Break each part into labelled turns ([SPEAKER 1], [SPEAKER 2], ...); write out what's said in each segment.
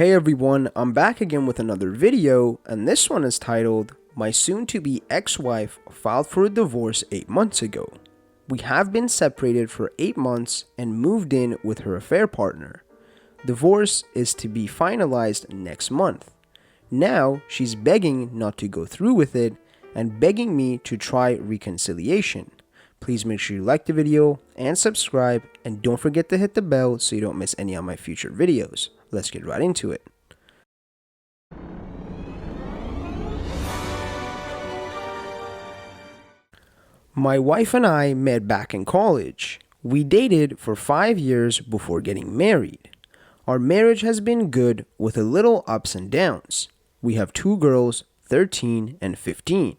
[SPEAKER 1] Hey everyone, I'm back again with another video, and this one is titled, My soon-to-be ex-wife filed for a divorce 8 months ago. We have been separated for 8 months and moved in with her affair partner. Divorce is to be finalized next month. Now, she's begging not to go through with it and begging me to try reconciliation. Please make sure you like the video and subscribe, and don't forget to hit the bell so you don't miss any of my future videos. Let's get right into it. My wife and I met back in college. We dated for 5 years before getting married. Our marriage has been good with a little ups and downs. We have 2 girls, 13 and 15.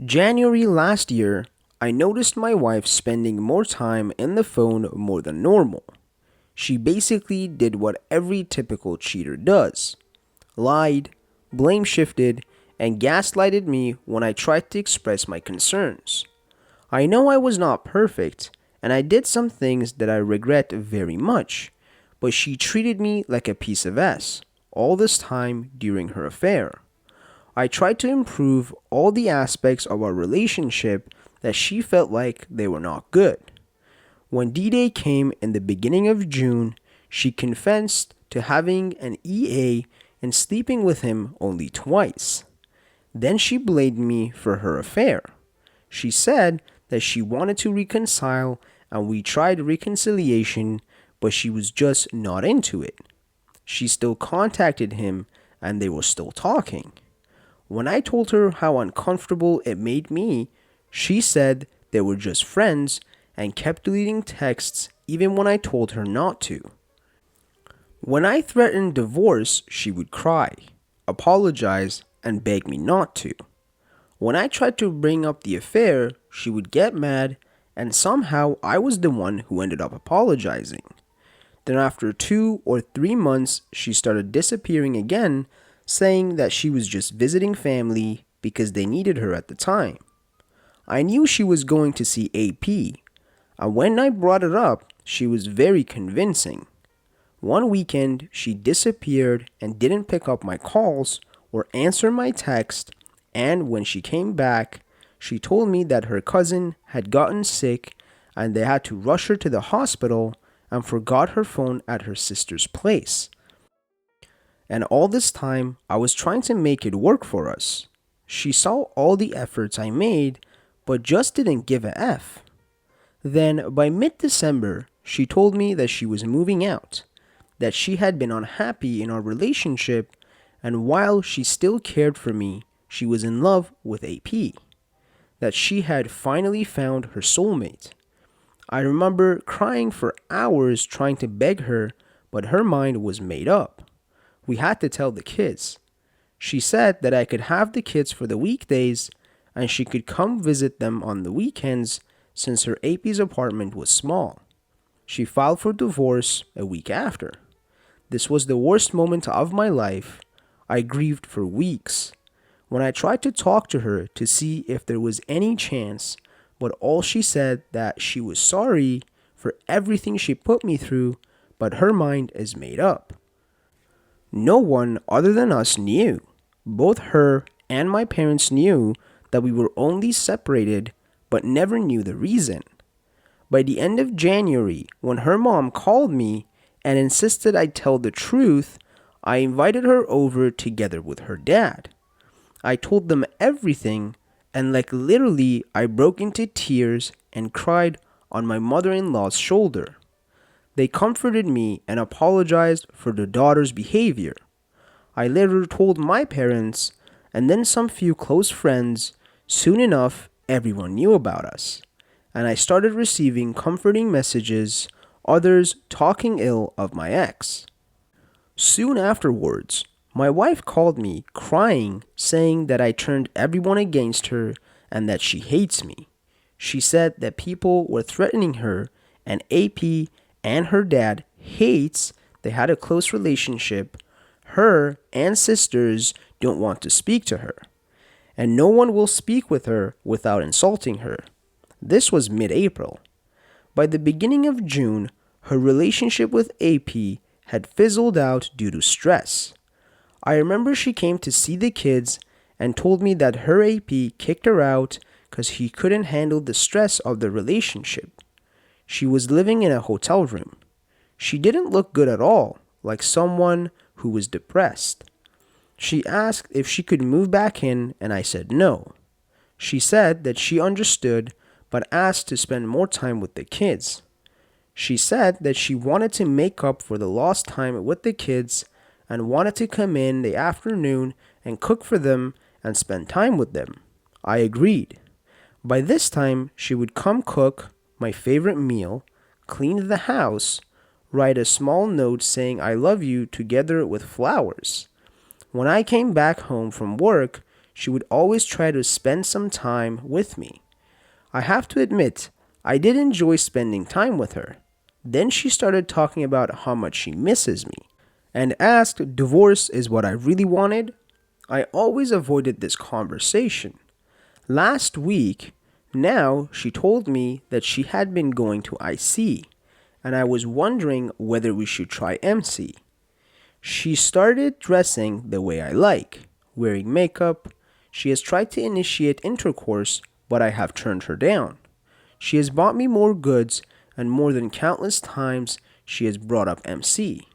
[SPEAKER 1] January last year, I noticed my wife spending more time in the phone more than normal. She basically did what every typical cheater does. Lied, blame shifted, and gaslighted me when I tried to express my concerns. I know I was not perfect, and I did some things that I regret very much, but she treated me like a piece of ass all this time during her affair. I tried to improve all the aspects of our relationship that she felt like they were not good. When D-Day came in the beginning of June, she confessed to having an EA and sleeping with him only twice. Then she blamed me for her affair. She said that she wanted to reconcile, and we tried reconciliation, but she was just not into it. She still contacted him, and they were still talking. When I told her how uncomfortable it made me, she said they were just friends and kept deleting texts even when I told her not to. When I threatened divorce, she would cry, apologize, and beg me not to. When I tried to bring up the affair, she would get mad, and somehow I was the one who ended up apologizing. Then after 2 or 3 months, she started disappearing again, saying that she was just visiting family because they needed her at the time. I knew she was going to see AP, and when I brought it up, she was very convincing. One weekend, she disappeared and didn't pick up my calls or answer my text, and when she came back, she told me that her cousin had gotten sick and they had to rush her to the hospital and forgot her phone at her sister's place. And all this time, I was trying to make it work for us. She saw all the efforts I made, but just didn't give a F. Then, by mid-December, she told me that she was moving out, that she had been unhappy in our relationship, and while she still cared for me, she was in love with AP, that she had finally found her soulmate. I remember crying for hours trying to beg her, but her mind was made up. We had to tell the kids. She said that I could have the kids for the weekdays, and she could come visit them on the weekends since her AP's apartment was small. She filed for divorce a week after. This was the worst moment of my life. I grieved for weeks. When I tried to talk to her to see if there was any chance, but all she said that she was sorry for everything she put me through, but her mind is made up. No one other than us knew. Both her and my parents knew that we were only separated, but never knew the reason. By the end of January, when her mom called me and insisted I tell the truth, I invited her over together with her dad. I told them everything, and like literally I broke into tears and cried on my mother-in-law's shoulder. They comforted me and apologized for their daughter's behavior. I later told my parents, and then some few close friends. Soon enough, everyone knew about us, and I started receiving comforting messages, others talking ill of my ex. Soon afterwards, my wife called me crying, saying that I turned everyone against her and that she hates me. She said that people were threatening her, and AP and her dad hates they had a close relationship. Her and sisters don't want to speak to her, and no one will speak with her without insulting her. This was mid-April. By the beginning of June, her relationship with AP had fizzled out due to stress. I remember she came to see the kids and told me that her AP kicked her out because he couldn't handle the stress of the relationship. She was living in a hotel room. She didn't look good at all, like someone who was depressed. She asked if she could move back in, and I said no. She said that she understood, but asked to spend more time with the kids. She said that she wanted to make up for the lost time with the kids and wanted to come in the afternoon and cook for them and spend time with them. I agreed. By this time, she would come cook my favorite meal, clean the house, write a small note saying I love you together with flowers. When I came back home from work, she would always try to spend some time with me. I have to admit, I did enjoy spending time with her. Then she started talking about how much she misses me and asked divorce is what I really wanted. I always avoided this conversation. Last week, now she told me that she had been going to IC, and I was wondering whether we should try MC. She started dressing the way I like, wearing makeup. She has tried to initiate intercourse, but I have turned her down. She has bought me more goods, and more than countless times she has brought up MC.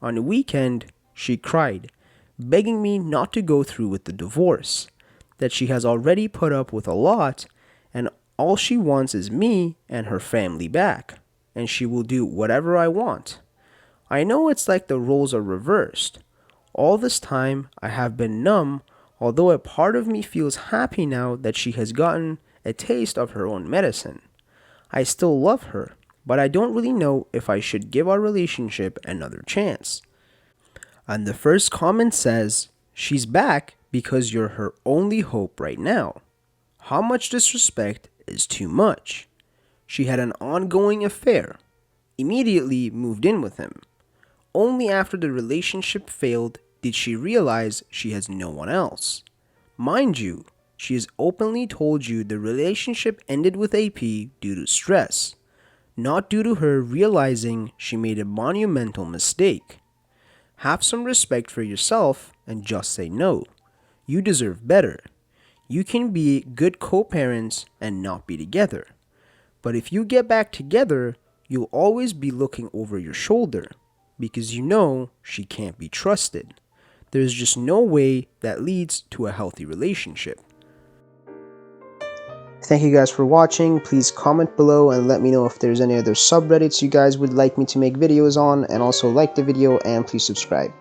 [SPEAKER 1] On a weekend, she cried, begging me not to go through with the divorce, that she has already put up with a lot, and all she wants is me and her family back, and she will do whatever I want. I know it's like the roles are reversed. All this time, I have been numb, although a part of me feels happy now that she has gotten a taste of her own medicine. I still love her, but I don't really know if I should give our relationship another chance. And the first comment says, she's back because you're her only hope right now. How much disrespect is too much? She had an ongoing affair. Immediately moved in with him. Only after the relationship failed did she realize she has no one else. Mind you, she has openly told you the relationship ended with AP due to stress, not due to her realizing she made a monumental mistake. Have some respect for yourself and just say no. You deserve better. You can be good co-parents and not be together. But if you get back together, you'll always be looking over your shoulder because you know she can't be trusted. There's just no way that leads to a healthy relationship. Thank you guys for watching. Please comment below and let me know if there's any other subreddits you guys would like me to make videos on, and also like the video and please subscribe.